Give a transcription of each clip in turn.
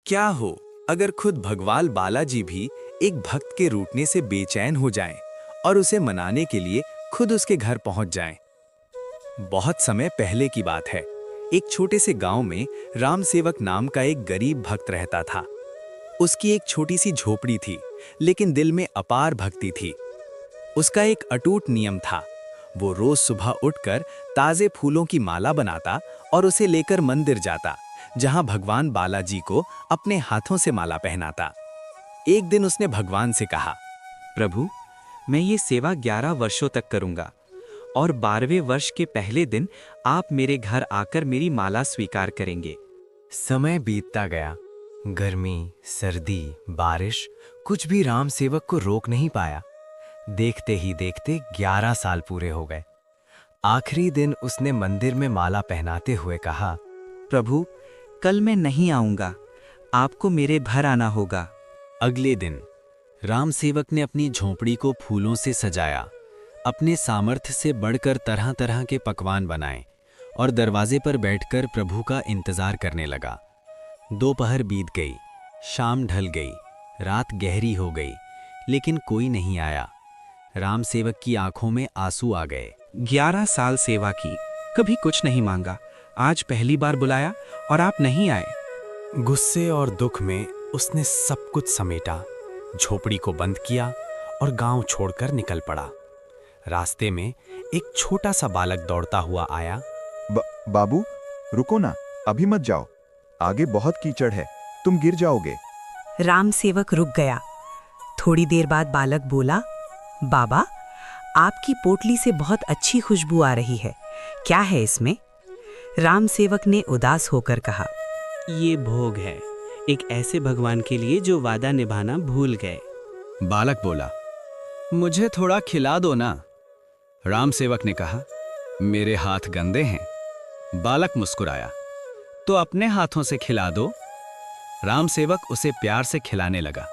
क्या हो अगर खुद भगवान बालाजी भी एक भक्त के रूठने से बेचैन हो जाएं और उसे मनाने के लिए खुद उसके घर पहुंच जाएं। बहुत समय पहले की बात है। एक छोटे से गांव में राम सेवक नाम का एक गरीब भक्त रहता था। उसकी एक छोटी सी झोपड़ी थी, लेकिन दिल में अपार भक्ति थी। उसका एक अटूट नियम था। वो रोज सुबह उठकर ताजे फूलों की माला बनाता और उसे लेकर मंदिर जाता, जहां भगवान बालाजी को अपने हाथों से माला पहनाता। एक दिन उसने भगवान से कहा, प्रभु, मैं ये सेवा 11 वर्षों तक करूंगा और 12वें वर्ष के पहले दिन आप मेरे घर आकर मेरी माला स्वीकार करेंगे। समय बीतता गया। गर्मी, सर्दी, बारिश कुछ भी राम सेवक को रोक नहीं पाया। देखते ही देखते 11 साल पूरे हो गए। आखिरी दिन उसने मंदिर में माला पहनाते हुए कहा, प्रभु, कल मैं नहीं आऊंगा, आपको मेरे घर आना होगा। अगले दिन राम सेवक ने अपनी झोंपड़ी को फूलों से सजाया, अपने सामर्थ्य से बढ़कर तरह तरह के पकवान बनाए और दरवाजे पर बैठकर प्रभु का इंतजार करने लगा। दोपहर बीत गई, शाम ढल गई, रात गहरी हो गई, लेकिन कोई नहीं आया। राम सेवक की आंखों में आंसू आ गए। 11 साल सेवा की, कभी कुछ नहीं मांगा, आज पहली बार बुलाया और आप नहीं आए। गुस्से और दुख में उसने सब कुछ समेटा, झोपड़ी को बंद किया और गांव छोड़कर निकल पड़ा। रास्ते में एक छोटा सा बालक दौड़ता हुआ आया। बाबू, रुको ना, अभी मत जाओ, आगे बहुत कीचड़ है, तुम गिर जाओगे। राम सेवक रुक गया। थोड़ी देर बाद बालक बोला, बाबा, आपकी पोटली से बहुत अच्छी खुशबू आ रही है, क्या है इसमें? राम सेवक ने उदास होकर कहा, ये भोग है, एक ऐसे भगवान के लिए जो वादा निभाना भूल गए। बालक बोला, मुझे थोड़ा खिला दो ना। राम सेवक ने कहा, मेरे हाथ गंदे हैं। बालक मुस्कुराया, तो अपने हाथों से खिला दो। राम सेवक उसे प्यार से खिलाने लगा।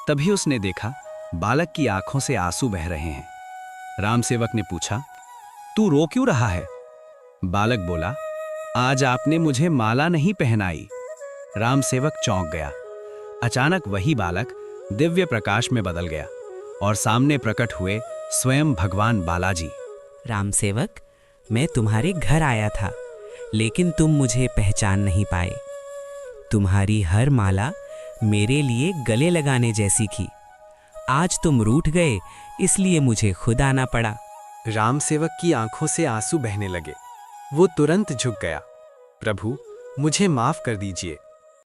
तभी उसने देखा बालक की आंखों से आंसू बह रहे हैं। राम सेवक ने पूछा, तू रो क्यों रहा है? बालक बोला, आज आपने मुझे माला नहीं पहनाई। राम सेवक चौंक गया। अचानक वही बालक दिव्य प्रकाश में बदल गया और सामने प्रकट हुए स्वयं भगवान बालाजी। राम सेवक, मैं तुम्हारे घर आया था, लेकिन तुम मुझे पहचान नहीं पाए। तुम्हारी हर माला मेरे लिए गले लगाने जैसी थी। आज तुम रूठ गए, इसलिए मुझे खुद आना पड़ा। राम सेवक की आंखों से आंसू बहने लगे। वो तुरंत झुक गया। प्रभु, मुझे माफ कर दीजिए,